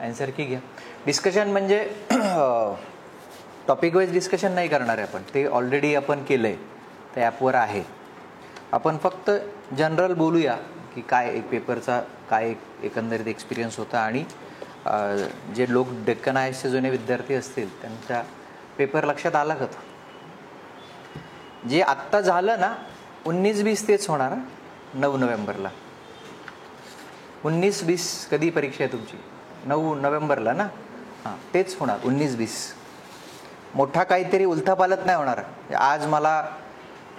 Answer की घ्या. Discussion म्हणजे टॉपिक वाईज डिस्कशन नाही करणार आहे आपण, ते ऑलरेडी आपण केलं आहे, त्या ॲपवर आहे. आपण फक्त जनरल बोलूया की काय एक पेपरचा काय एकंदरीत एक्सपिरियन्स होता आणि जे लोक डेक्कन आयएसचे जुने विद्यार्थी असतील त्यांचा पेपर लक्षात आला का? जे आत्ता झालं ना 19-20 तेच होणार. 9 नोव्हेंबरला 19-20 कधी परीक्षा आहे तुमची? 9 नोव्हेंबरला ना. हां, तेच होणार 19-20. मोठा काहीतरी उलथापालथ नाही होणार. आज मला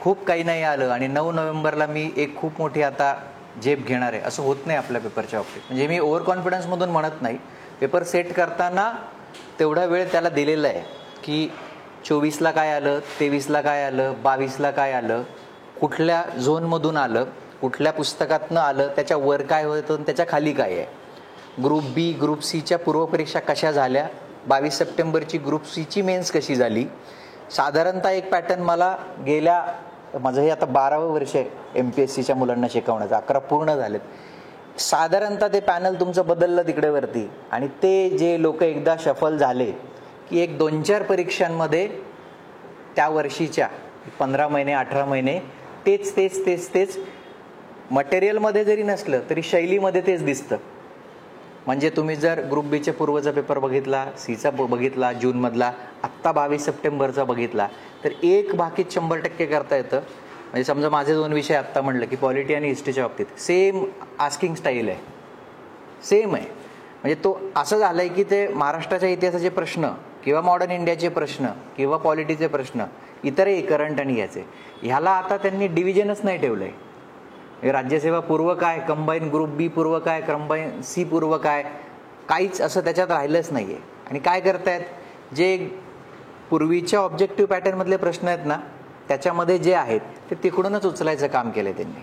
खूप काही नाही आलं आणि 9 नोव्हेंबरला मी एक खूप मोठी आता झेप घेणार आहे, असं होत नाही आपल्या पेपरच्या बाबतीत. म्हणजे मी ओव्हर कॉन्फिडन्समधून म्हणत नाही. पेपर सेट करताना तेवढा वेळ त्याला दिलेला आहे की 24ला काय आलं, 23ला काय आलं, 22ला काय आलं, कुठल्या झोनमधून आलं, कुठल्या पुस्तकातनं आलं, त्याच्या वर काय होतं, त्याच्या खाली काय आहे. ग्रुप बी ग्रुप सीच्या पूर्वपरीक्षा कशा झाल्या, 22 सप्टेंबरची ग्रुप सीची मेन्स कशी झाली. साधारणतः एक पॅटर्न मला गेल्या, माझं हे आता 12वं वर्ष आहे MPSCच्या मुलांना शिकवण्याचं, 11 पूर्ण झालेत. साधारणतः ते पॅनल तुमचं बदललं तिकडे वरती आणि ते जे लोक एकदा शफल झाले की एक 2-4 परीक्षांमध्ये त्या वर्षीच्या 15 महिने 18 महिने तेच तेच तेच तेच मटेरियलमध्ये जरी नसलं तरी शैलीमध्ये तेच दिसतं. म्हणजे तुम्ही जर ग्रुप बीचे पूर्वचा पेपर बघितला, सीचा बघितला जूनमधला, आत्ता 22 सप्टेंबरचा बघितला, तर एक बाकीत 100% करता येतं. म्हणजे समजा माझे 2 विषय आत्ता म्हटलं की पॉलिटी आणि हिस्ट्रीच्या बाबतीत सेम आस्किंग स्टाईल आहे, सेम आहे. म्हणजे तो असं झालं आहे की ते महाराष्ट्राच्या इतिहासाचे प्रश्न किंवा मॉडर्न इंडियाचे प्रश्न किंवा पॉलिटीचे प्रश्न इतरही करंट आणि याचे, ह्याला आता त्यांनी डिव्हिजनच नाही ठेवलं आहे. राज्यसेवा पूर्व काय, कंबाईन ग्रुप बी पूर्व काय, कंबाईन सी पूर्व काय, काहीच असं त्याच्यात राहिलंच नाही आहे. आणि काय करतायत, जे पूर्वीच्या ऑब्जेक्टिव्ह पॅटर्नमधले प्रश्न आहेत ना त्याच्यामध्ये जे आहेत ते तिकडूनच उचलायचं काम केलं त्यांनी.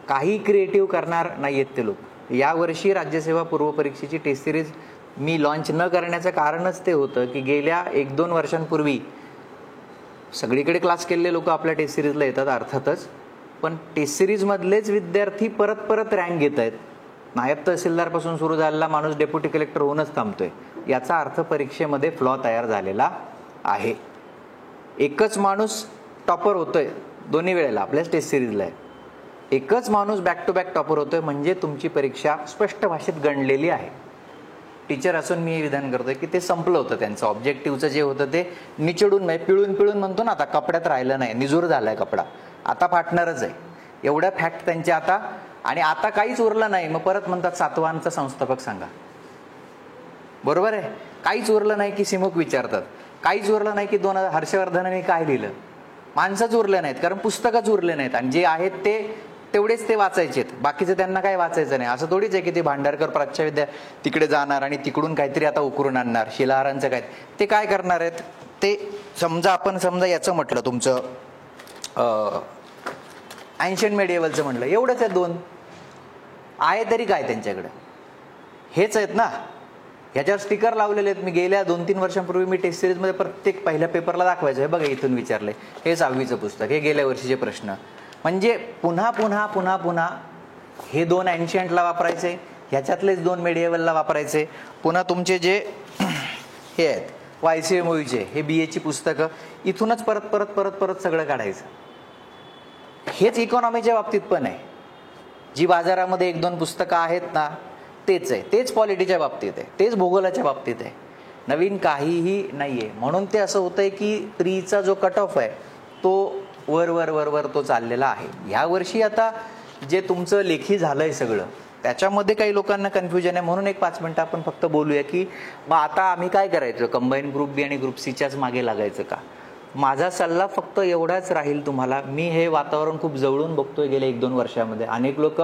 काही क्रिएटिव्ह करणार नाही आहेत ते लोक. यावर्षी राज्यसेवा पूर्व परीक्षेची टेस्ट सिरीज मी लॉन्च न करण्याचं कारणच ते होतं की गेल्या 1-2 वर्षांपूर्वी सगळीकडे क्लास केलेले लोक आपल्या टेस्ट सिरीजला येतात अर्थातच, पण टेस्ट सिरीजमधलेच विद्यार्थी परत परत रँक घेत आहेत. नायब तहसीलदारपासून सुरू झालेला माणूस डेप्युटी कलेक्टर होऊनच थांबतोय. याचा अर्थ परीक्षेमध्ये फ्लॉ तयार झालेला आहे. एकच माणूस टॉपर होतोय दोन्ही वेळेला, आपल्याच टेस्ट सिरीजला आहे. एकच माणूस बॅक टू बॅक टॉपर होतोय म्हणजे तुमची परीक्षा स्पष्ट भाषेत गणलेली आहे. टीचर असून मी हे विधान करतोय की ते संपलं होतं त्यांचं ऑब्जेक्टिव्हचं जे होतं ते निचडून नाही, पिळून पिळून म्हणतो ना, आता कपड्यात राहिलं नाही, निजूर झालाय कपडा, आता फाटणारच आहे. एवढ्या फॅक्ट त्यांच्या आता, आणि आता काहीच उरलं नाही. मग परत म्हणतात सातवांचा संस्थापक सांगा. बरोबर आहे, काहीच उरलं नाही की सिमुक विचारतात, काहीच उरलं नाही की हर्षवर्धनाने काय लिहिलं. माणसंच उरले नाहीत कारण पुस्तकच उरले नाहीत आणि जे आहेत ते तेवढेच ते वाचायचे, बाकीचं त्यांना काय वाचायचं नाही. असं थोडीच आहे की ते भांडारकर प्राच्यविद्या तिकडे जाणार आणि तिकडून काहीतरी आता उकरून आणणार, शिलाहारांचं काय ते काय करणार आहेत. ते समजा आपण याचं म्हटलं तुमचं एन्शियंट मेडिएवलचं म्हटलं, एवढंच आहे. 2 आहे तरी काय त्यांच्याकडे, हेच आहेत ना. ह्याच्यावर स्टिकर लावलेले आहेत. मी गेल्या 2-3 वर्षांपूर्वी मी टेस्ट सिरीजमध्ये प्रत्येक पहिल्या पेपरला दाखवायचं, हे बघा इथून विचारले, हे 6वीचं पुस्तक, हे गेल्या वर्षीचे प्रश्न. म्हणजे पुन्हा पुन्हा पुन्हा पुन्हा हे 2 एन्शियंटला वापरायचे, ह्याच्यातलेच 2 मेडिएवलला वापरायचे. पुन्हा तुमचे जे हे आहेत YCA मूवीचे, हे BAची पुस्तकं, इथूनच परत परत परत परत सगळं काढायचं. हेच इकॉनॉमीच्या बाबतीत पण आहे. जी बाजारामध्ये 1-2 पुस्तकं आहेत ना तेच आहे, तेच पॉलिटीच्या बाबतीत आहे, तेच भूगोलाच्या बाबतीत आहे. नवीन काहीही नाही आहे. म्हणून ते असं होतंय की प्रीचा जो कट ऑफ आहे तो वर वर वर वर तो चाललेला आहे. ह्या वर्षी आता जे तुमचं लेखी झालंय सगळं त्याच्यामध्ये काही लोकांना कन्फ्युजन आहे. म्हणून एक 5 मिनिटं आपण फक्त बोलूया की मग आता आम्ही काय करायचं, कंबाईन ग्रुप बी आणि ग्रुप सीच्याच मागे लागायचं का. माझा सल्ला फक्त एवढाच राहील तुम्हाला. मी हे वातावरण खूप जवळून बघतोय गेल्या 1-2 वर्षामध्ये. अनेक लोक,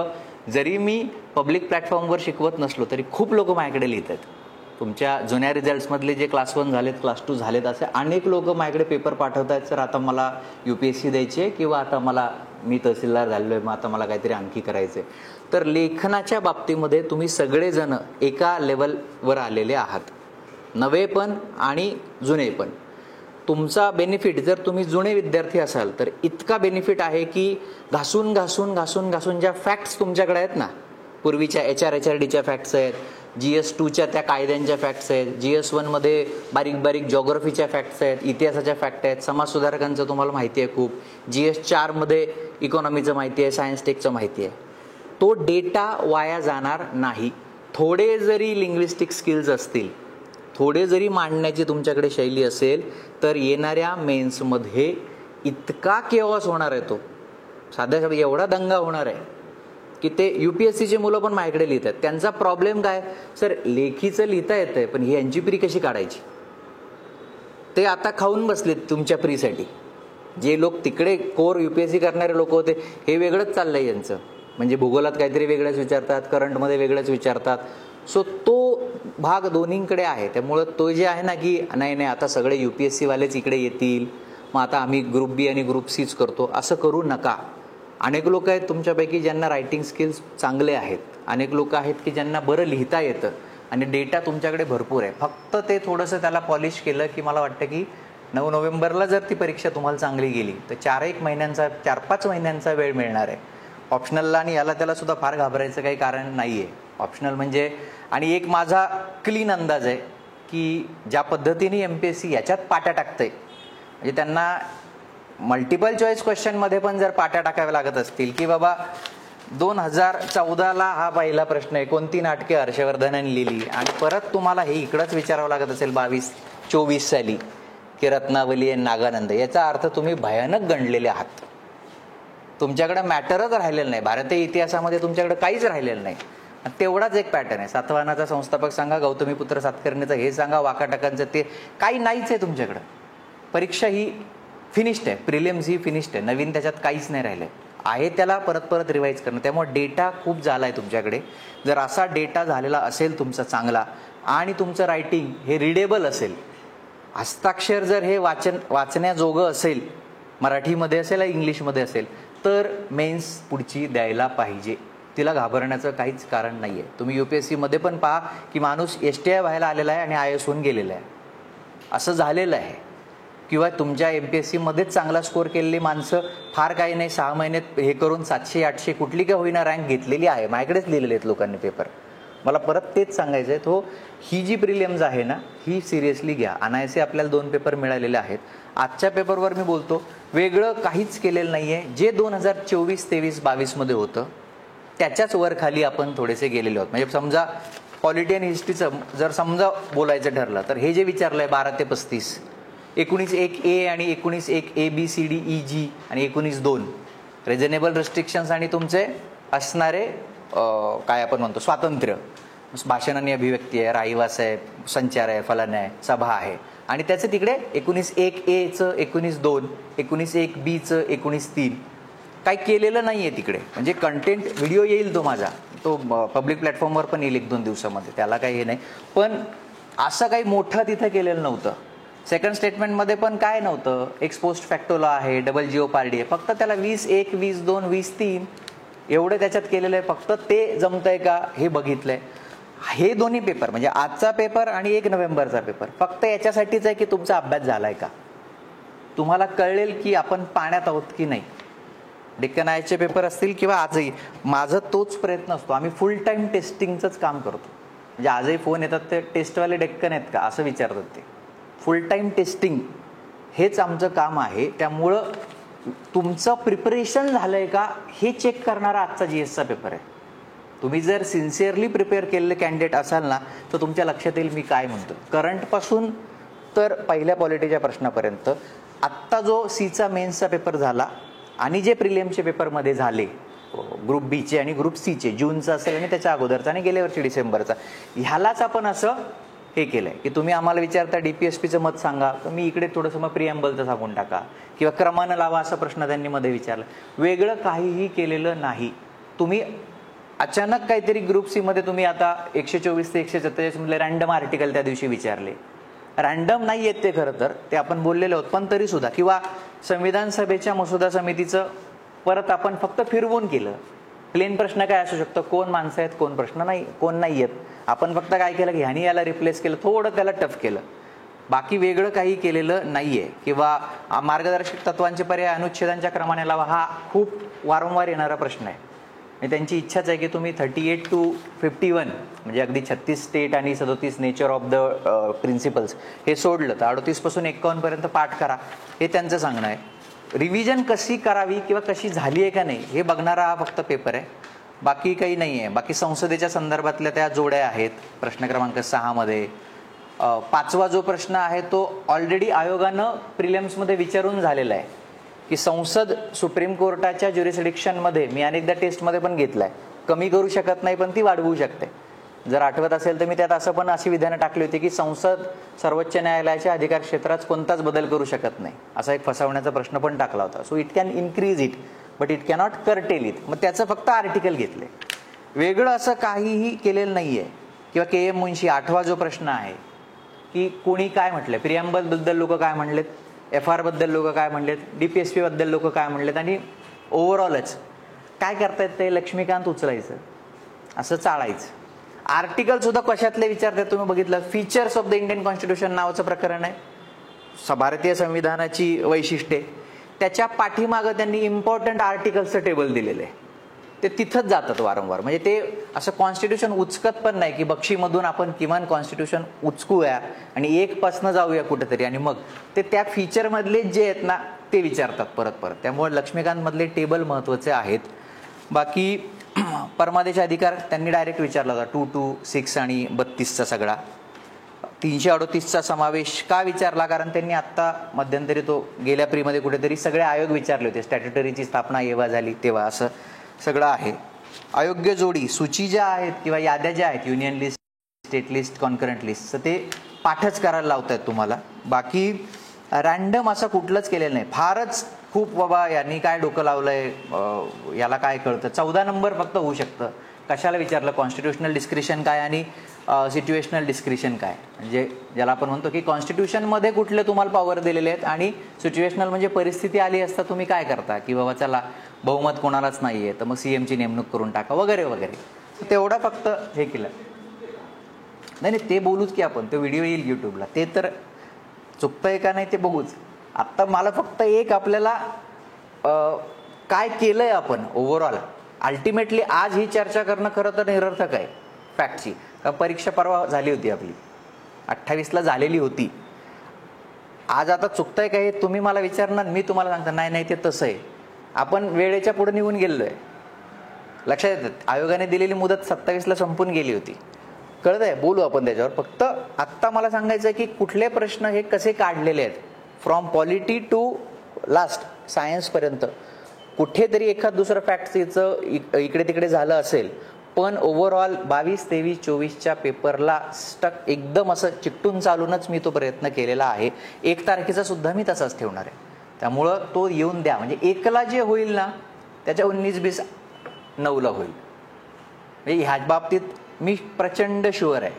जरी मी पब्लिक प्लॅटफॉर्मवर शिकवत नसलो तरी खूप लोक माझ्याकडे लिहित आहेत. तुमच्या जुन्या रिझल्ट्समधले जे क्लास 1 झालेत, क्लास 2 झालेत, असे अनेक लोक माझ्याकडे पेपर पाठवत आहेत. सर आता मला UPSC द्यायची आहे किंवा आता मी तहसीलदार झालेलो आहे, मग आता मला काहीतरी आणखी करायचं आहे. तर लेखनाच्या बाबतीमध्ये तुम्ही सगळेजण एका लेवलवर आलेले आहात, नवे पण आणि जुने पण. तुमचा बेनिफिट, जर तुम्ही जुने विद्यार्थी असाल तर इतका बेनिफिट आहे की घासून घासून घासून घासून ज्या फॅक्ट्स तुमच्याकडे आहेत ना, पूर्वीच्या HRDच्या फॅक्ट्स आहेत, GS2च्या त्या कायद्यांच्या फॅक्ट्स आहेत, GS1मध्ये बारीक बारीक जॉग्रफीच्या फॅक्ट्स आहेत, इतिहासाच्या फॅक्ट आहेत, समाज सुधारकांचं तुम्हाला माहिती आहे खूप, GS4मध्ये इकॉनॉमीचं माहिती आहे, सायन्स टेकचं माहिती आहे. तो डेटा वाया जाणार नाही. थोडे जरी लिंग्विस्टिक स्किल्स असतील, थोडे जरी मांडण्याची तुमच्याकडे शैली असेल, तर येणाऱ्या मेन्समध्ये इतका केओस होणार आहे, तो साध्या शब्द एवढा दंगा होणार आहे की ते UPSCचे मुलं पण माझ्याकडे लिहितात. त्यांचा प्रॉब्लेम काय, सर लेखीचं लिहिता येतंय पण ही यांची प्री कशी काढायची. ते आता खाऊन बसलेत तुमच्या प्रीसाठी. जे लोक तिकडे कोर UPSC करणारे लोक होते, हे वेगळंच चाललंय यांचं. म्हणजे भूगोलात काहीतरी वेगळंच विचारतात, करंटमध्ये वेगळंच विचारतात. सो तो भाग दोन्हीकडे आहे. त्यामुळं तो जे आहे ना की नाही आता सगळे UPSC वालेच इकडे येतील, मग आता आम्ही ग्रुप बी आणि ग्रुप सीच करतो, असं करू नका. अनेक लोक आहेत तुमच्यापैकी ज्यांना रायटिंग स्किल्स चांगले आहेत, अनेक लोक आहेत की ज्यांना बरं लिहिता येतं आणि डेटा तुमच्याकडे भरपूर आहे. फक्त ते थोडंसं त्याला पॉलिश केलं की मला वाटतं की 9 नोव्हेंबरला जर ती परीक्षा तुम्हाला चांगली गेली तर 4-1 महिन्यांचा 4-5 महिन्यांचा वेळ मिळणार आहे. ऑप्शनलला आणि याला त्याला सुद्धा फार घाबरायचं काही कारण नाही आहे. ऑप्शनल म्हणजे, आणि एक माझा क्लीन अंदाज आहे की ज्या पद्धतीने MPSC याच्यात पाट्या टाकतंय, म्हणजे त्यांना मल्टिपल चॉईस क्वेश्चनमध्ये पण जर पाट्या टाकाव्या लागत असतील की बाबा 2014ला हा पहिला प्रश्न आहे, कोणती नाटके हर्षवर्धनांनी लिहिली, आणि परत तुम्हाला हे इकडंच विचारावं लागत असेल 22-24 साली की रत्नावली आणि नागानंद, याचा अर्थ तुम्ही भयानक गणलेले आहात. तुमच्याकडे मॅटरच राहिलेलं नाही. भारतीय इतिहासामध्ये तुमच्याकडे काहीच राहिलेलं नाही. तेवढाच एक पॅटर्न आहे. सातवाहनाचा संस्थापक सांगा, गौतमीपुत्र सातकर्णीचं हे सांगा, वाकाटकांचं ते, काही नाहीच आहे तुमच्याकडं. परीक्षा ही फिनिश्ड आहे, प्रिलिम्स ही फिनिश्ड आहे, नवीन त्याच्यात काहीच नाही राहिलं आहे. त्याला परत परत रिवाईज करणं. त्यामुळे डेटा खूप झाला आहे तुमच्याकडे. जर असा डेटा झालेला असेल तुमचा चांगला, आणि तुमचं रायटिंग हे रिडेबल असेल, हस्ताक्षर जर हे वाचण्याजोगं असेल, मराठीमध्ये असेल इंग्लिशमध्ये असेल, तर मेन्स पुढची द्यायला पाहिजे. तिला घाबरण्याचं काहीच कारण नाही आहे. तुम्ही UPSCमध्ये पण पहा की माणूस STI व्हायला आलेला आहे आणि IAS होऊन गेलेला आहे, असं झालेलं आहे. किंवा तुमच्या MPSCमध्येच चांगला स्कोर केलेली माणसं फार काही नाही 6 महिन्यात हे करून 700-800 कुठली का होईना रँक घेतलेली आहे. माझ्याकडेच लिहिलेले आहेत लोकांनी पेपर. मला परत तेच सांगायचं आहे, तो ही जी प्रिलिम्स आहे ना, ही सिरियसली घ्या. अनायासे आपल्याला 2 पेपर मिळालेले आहेत. आजच्या पेपरवर मी बोलतो, वेगळं काहीच केलेलं नाही आहे. जे 2024, 23, 22मध्ये होतं त्याच्याच वर खाली आपण थोडेसे गेलेले आहोत. म्हणजे समजा पॉलिटी आणि हिस्ट्रीचं जर समजा बोलायचं ठरलं, तर हे जे विचारलं आहे 12 ते 35, 19.1A आणि 19.1 ABCDEG आणि 19.2 रिजनेबल रिस्ट्रिक्शन्स आणि तुमचे असणारे काय आपण म्हणतो स्वातंत्र्य, भाषण आणि अभिव्यक्ती आहे, राहिवास आहे, संचार आहे, फलन आहे, सभा आहे, आणि त्याचे तिकडे 19.1Aचं 19.2, 19.1Bचं 19.3 काही केलेलं नाही आहे तिकडे. म्हणजे कंटेंट व्हिडिओ येईल तो माझा, तो पब्लिक प्लॅटफॉर्मवर पण येईल 1-2 दिवसामध्ये, त्याला काही हे नाही. पण असं काही मोठं तिथं केलेलं नव्हतं. सेकंड स्टेटमेंटमध्ये पण काय नव्हतं, एक्सपोस्ट फॅक्टोला आहे, डबल जिओपार्डी आहे, फक्त त्याला 20.1, 20.2, 20.3 एवढे त्याच्यात केलेलं आहे. फक्त ते जमतंय का हे बघितलंय. हे दोन्ही पेपर म्हणजे आजचा पेपर आणि 1 नोव्हेंबरचा पेपर फक्त याच्यासाठीच आहे की तुमचा अभ्यास झालाय का, तुम्हाला कळेल की आपण पाण्यात आहोत की नाही. डेक्कन आयचे पेपर असतील किंवा आजही माझा तोच प्रयत्न असतो. आम्ही फुल टाइम टेस्टिंगचंच काम करतो. म्हणजे आजही फोन येतात ते टेस्टवाले डेक्कन आहेत का असं विचारतात. ते फुल टाइम टेस्टिंग हेच आमचं काम आहे. त्यामुळं तुमचं प्रिपरेशन झालंय का हे चेक करणारा आजचा GSचा पेपर आहे. तुम्ही जर सिन्सिअरली प्रिपेअर केलेले कॅन्डिडेट असाल ना, तर तुमच्या लक्षात येईल मी काय म्हणतो. करंटपासून तर पहिल्या पॉलिटीच्या प्रश्नापर्यंत आत्ता जो सीचा मेन्सचा पेपर झाला आणि जे प्रिलिम्सचे पेपरमध्ये झाले ग्रुप बीचे आणि ग्रुप सीचे, जूनचा असेल आणि त्याच्या अगोदरचा आणि गेल्या वर्षी डिसेंबरचा, ह्यालाच आपण असं हे केलंय की तुम्ही आम्हाला विचारता DPSPचं मत सांगा, तर मी इकडे थोडंसं मग प्रिएम्बलचं सांगून टाका किंवा क्रमानं लावा असा प्रश्न त्यांनी मध्ये विचारला. वेगळं काहीही केलेलं नाही. तुम्ही अचानक काहीतरी ग्रुप सी मध्ये तुम्ही आता 124 ते 147 मधले रँडम आर्टिकल त्या दिवशी विचारले. रँडम नाही आहेत ते, खरं तर ते आपण बोललेले आहोत, पण तरी सुद्धा, किंवा संविधान सभेच्या मसुदा समितीचं परत आपण फक्त फिरवून केलं. प्लेन प्रश्न काय असू शकतो, कोण माणसं आहेत, कोण प्रश्न नाही, कोण नाही आहेत. आपण फक्त काय केलं की ह्यानी याला रिप्लेस केलं, थोडं त्याला टफ केलं, बाकी वेगळं काही केलेलं नाहीये. किंवा मार्गदर्शक तत्वांचे पर्याय अनुच्छेदांच्या क्रमाने लावा, हा खूप वारंवार येणारा प्रश्न आहे. आणि त्यांची इच्छाच आहे की तुम्ही 38 to 51 म्हणजे अगदी 36 स्टेट आणि 37 नेचर ऑफ द प्रिन्सिपल्स हे सोडलं तर 38 पासून 51 पर्यंत पाठ करा, हे त्यांचं सांगणं आहे. रिव्हिजन कशी करावी किंवा कशी झाली आहे का नाही हे बघणारा हा फक्त पेपर आहे, बाकी काही नाही आहे. बाकी संसदेच्या संदर्भातल्या त्या जोड्या आहेत प्रश्न क्रमांक 6 मध्ये. 5वा जो प्रश्न आहे तो ऑलरेडी आयोगानं प्रिलिम्समध्ये विचारून झालेला आहे की संसद सुप्रीम कोर्टाच्या ज्युरिस्डिक्शनमध्ये, मी अनेकदा टेस्टमध्ये पण घेतलाय, कमी करू शकत नाही पण ती वाढवू शकते. जर आठवत असेल तर मी त्यात असं पण अशी विधानं टाकली होती की संसद सर्वोच्च न्यायालयाच्या अधिकार क्षेत्रात कोणताच बदल करू शकत नाही, असा एक फसवण्याचा प्रश्न पण टाकला होता. So it can increase it but it cannot cartel it. मग त्याचं फक्त आर्टिकल घेतले, वेगळं असं काहीही केलेलं नाहीये. किंवा के एम मुंशी 8वा जो प्रश्न आहे की कोणी काय म्हटलंय, प्रिअम्बल बद्दल लोक काय म्हणलेत, FR बद्दल लोक काय म्हणलेत, DPSP बद्दल लोक काय म्हणलेत, आणि ओव्हरऑलच काय करतायत ते लक्ष्मीकांत उचलायचं असं चाळायचं. आर्टिकल सुद्धा कशातले विचारतात तुम्ही बघितलं, features of the Indian constitution नावाचं प्रकरण आहे, भारतीय संविधानाची वैशिष्ट्ये, त्याच्या पाठीमागं त्यांनी इम्पॉर्टंट आर्टिकल्सचं टेबल दिलेलं आहे, ते तिथंच जातात वारंवार. म्हणजे ते असं कॉन्स्टिट्यूशन उचकत पण नाही की बक्षीमधून आपण किमान कॉन्स्टिट्यूशन उचकूया आणि 1 पासनं जाऊया कुठेतरी आणि मग ते त्या फीचरमधले जे आहेत ना ते विचारतात परत परत. त्यामुळे लक्ष्मीकांतमधले टेबल महत्त्वाचे आहेत. बाकी परमादेश अधिकार त्यांनी डायरेक्ट विचारला होता 2 to 6 आणि 32चा सगळा. 338चा समावेश का विचारला, कारण त्यांनी आत्ता मध्यंतरी तो गेल्या प्रीमध्ये कुठेतरी सगळे आयोग विचारले होते, स्टॅट्युटरीची स्थापना जेव्हा झाली तेव्हा, असं सगळं आहे. अयोग्य जोडी सूची ज्या आहेत किंवा याद्या ज्या आहेत, union list, state list, concurrent list, तर ते पाठच करायला लावत आहेत तुम्हाला. बाकी रॅन्डम असं कुठलंच केलेलं नाही. फारच खूप बाबा यांनी काय डोकं लावलंय, याला काय कळतं. 14 नंबर फक्त होऊ शकतं. कशाला विचारलं, कॉन्स्टिट्युशनल डिस्क्रिशन काय आणि सिच्युएशनल डिस्क्रिशन काय, म्हणजे ज्याला आपण म्हणतो की कॉन्स्टिट्यूशनमध्ये कुठले तुम्हाला पॉवर दिलेले आहेत आणि सिच्युएशनल म्हणजे परिस्थिती आली असता तुम्ही काय करता, की बाबा चला बहुमत कोणालाच नाही आहे तर मग CMची नेमणूक करून टाका वगैरे वगैरे. तेवढा फक्त हे केलं. नाही नाही ते बोलूच की आपण, तो व्हिडिओ येईल यूट्यूबला, ते तर चुकतंय का नाही ते बघूच. आत्ता मला फक्त एक आपल्याला काय केलंय आपण ओव्हरऑल, अल्टिमेटली आज ही चर्चा करणं खरं तर निरर्थक आहे फॅक्टची. का परीक्षा परवा झाली होती आपली, 28ला झालेली होती. आज आता चुकतंय का हे तुम्ही मला विचारणार, मी तुम्हाला सांगता नाही नाही ते तसं आहे. आपण वेळेच्या पुढे निघून गेलोय, लक्षात येतं. आयोगाने दिलेली मुदत 27ला संपून गेली होती, कळत आहे, बोलू आपण त्याच्यावर. फक्त आत्ता मला सांगायचं आहे की कुठले प्रश्न हे कसे काढलेले आहेत, फ्रॉम पॉलिटी टू लास्ट सायन्सपर्यंत. कुठेतरी एखाद दुसरं फॅक्टचं इकडे तिकडे झालं असेल, पण ओव्हरऑल 22, 23, 24च्या पेपरला स्टक एकदम असं चिकटून चालूनच मी तो प्रयत्न केलेला आहे. 1 तारखेचा सुद्धा मी तसाच ठेवणार आहे. त्यामुळं तो येऊन द्या, म्हणजे 1ला जे होईल ना त्याच्या 19-20 9ला होईल. म्हणजे ह्या बाबतीत मी प्रचंड शुअर आहे,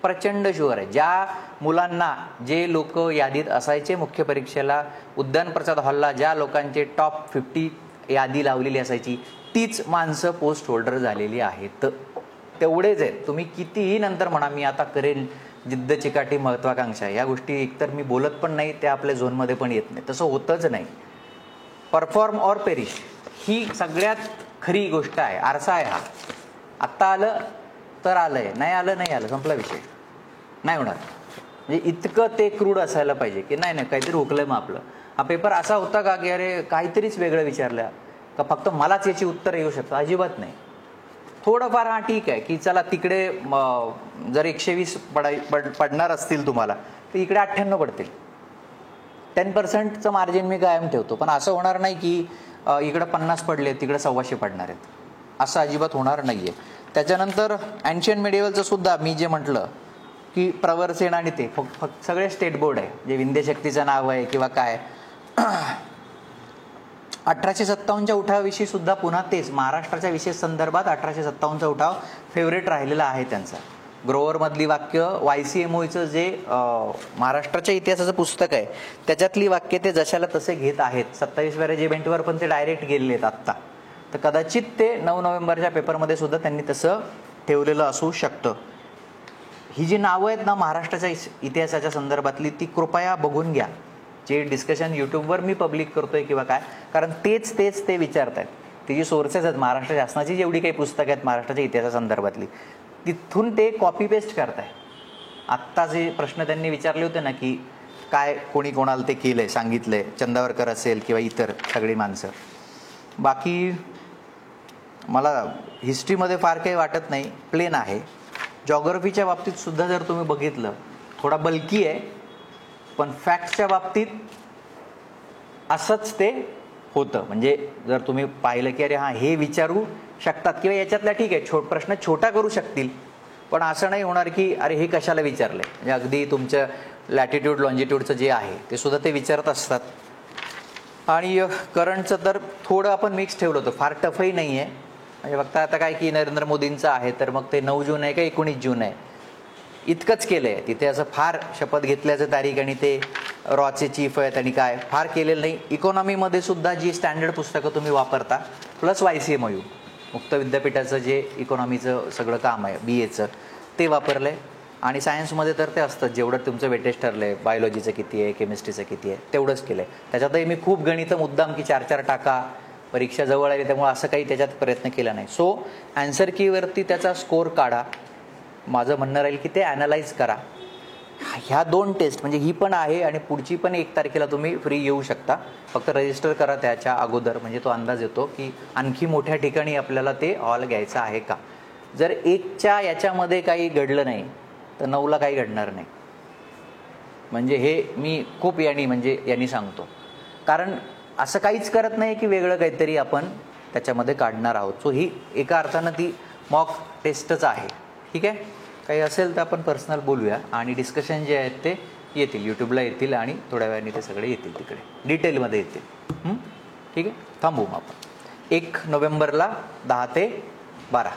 प्रचंड शुअर आहे. ज्या मुलांना, जे लोक यादीत असायचे मुख्य परीक्षेला, उद्यान प्रसाद हॉलला ज्या लोकांचे टॉप 50 यादी लावलेली असायची, तीच माणसं पोस्ट होल्डर झालेली आहेत. तेवढेच आहेत. तुम्ही कितीही नंतर म्हणा मी आता करेन, जिद्द चिकाटी महत्वाकांक्षा, या गोष्टी एकतर मी बोलत पण नाही, त्या आपल्या झोनमध्ये पण येत नाही, तसं होतच नाही. परफॉर्म ऑर पेरिश ही सगळ्यात खरी गोष्ट आहे, आरसा आहे हा. आत्ता आलं तर आलंय, नाही आलं नाही आलं, संपला विषय, नाही होणार. म्हणजे इतकं ते क्रूड असायला पाहिजे की नाही नाही काहीतरी हुकलंय मग आपलं. हा पेपर असा होता का की अरे काहीतरीच वेगळं विचारलं का, फक्त मलाच याची उत्तर येऊ शकतं, अजिबात नाही. थोडंफार हा ठीक आहे की चला तिकडे जर 120 पडणार असतील तुम्हाला तर इकडे 98 पडतील, 10%चं मार्जिन मी कायम ठेवतो. पण असं होणार नाही की इकडं 50 पडले तिकडे 125 पडणार आहेत, असं अजिबात होणार नाहीये. त्याच्यानंतर अँशियंट मिडिवलचं सुद्धा मी जे म्हटलं की प्रवरसेन आणि ते फक्त सगळे स्टेट बोर्ड आहे, जे विंध्यशक्तीचं नाव आहे किंवा काय. 1857च्या उठावाविषयी सुद्धा पुन्हा तेच, महाराष्ट्राच्या विशेष संदर्भात 1857चा उठाव फेवरेट राहिलेला आहे त्यांचा. ग्रोवरमधली वाक्य, YCMOचं जे महाराष्ट्राच्या इतिहासाचं पुस्तक आहे त्याच्यातली वाक्य ते जशाला तसे घेत आहेत. 27व्या रेजिमेंटवर पण ते डायरेक्ट गेलेले आहेत आत्ता, तर कदाचित ते 9 नोव्हेंबरच्या पेपरमध्ये सुद्धा त्यांनी तसं ठेवलेलं असू शकतं. ही जी नावं आहेत ना महाराष्ट्राच्या इतिहासाच्या संदर्भातली, ती कृपया बघून घ्या. जे डिस्कशन यूट्यूबवर मी पब्लिक करतोय किंवा काय, कारण तेच ते विचारत आहेत. ती जी सोर्सेस आहेत महाराष्ट्र शासनाची जेवढी काही पुस्तकं आहेत महाराष्ट्राच्या इतिहासासंदर्भातली, तिथून ते कॉपी पेस्ट करताय. आत्ता जे प्रश्न त्यांनी विचारले होते ना की काय कोणी कोणाला ते केलंय, सांगितलंय, चंदावरकर असेल किंवा इतर सगळी माणसं. बाकी मला हिस्ट्रीमध्ये फार काही वाटत नाही, प्लेन आहे. जॉग्रफीच्या बाबतीत सुद्धा जर तुम्ही बघितलं थोडा बल्की आहे, पण फॅक्टच्या बाबतीत असंच ते होतं. म्हणजे जर तुम्ही पाहिलं की अरे हां हे विचारू शकतात किंवा याच्यातला ठीक आहे प्रश्न छोटा करू शकतील, पण असं नाही होणार की अरे हे कशाला विचारलंय. म्हणजे अगदी तुमचं लॅटिट्यूड लॉन्जिट्यूडचं जे आहे ते सुद्धा ते विचारत असतात. आणि करंटचं तर थोडं आपण मिक्स ठेवलं होतं, फार टफही नाही आहे. म्हणजे फक्त आता काय की नरेंद्र मोदींचं आहे तर मग ते 9 जून आहे का 19 जून आहे इतकंच केलं आहे. तिथे असं फार शपथ घेतल्याचं तारीख आणि ते रॉचे चीफ आहेत आणि काय फार केलेलं नाही. इकॉनॉमीमध्ये सुद्धा जी स्टँडर्ड पुस्तकं तुम्ही वापरता प्लस YCMU मुक्त विद्यापीठाचं जे इकॉनॉमीचं सगळं काम आहे BAचं ते वापरलं आहे. आणि सायन्समध्ये तर ते असतं जेवढं तुमचं वेटेज ठरलं आहे, बायोलॉजीचं किती आहे, केमिस्ट्रीचं किती आहे तेवढंच केलं आहे. त्याच्यातही मी खूप गणितं मुद्दाम की 4-4 टाका, परीक्षा जवळ आली त्यामुळे असं काही त्याच्यात प्रयत्न केला नाही. सो ॲन्सर कीवरती त्याचा स्कोर काढा. माझं म्हणणं राहील की ते ॲनालाइज करा. ह्या 2 टेस्ट म्हणजे ही पण आहे आणि पुढची पण 1 तारखेला तुम्ही फ्री येऊ शकता. फक्त रजिस्टर करा त्याच्या अगोदर, म्हणजे तो अंदाज येतो की आणखी मोठ्या ठिकाणी आपल्याला ते हॉल घ्यायचं आहे का. जर 1च्या याच्यामध्ये काही घडलं नाही तर 9ला काही घडणार नाही. म्हणजे हे मी खूप यांनी सांगतो, कारण असं काहीच करत नाही की वेगळं काहीतरी आपण त्याच्यामध्ये काढणार आहोत. सो ही एका अर्थानं ती मॉक टेस्टच आहे. ठीक आहे, काही असेल तर आपण पर्सनल बोलूया आणि डिस्कशन जे आहेत ते येतील, यूट्यूबला येतील आणि थोड्या वेळाने ते सगळे येतील, तिकडे डिटेलमध्ये येतील. ठीक आहे, थांबू मग आपण 1 नोव्हेंबरला 10 ते 12.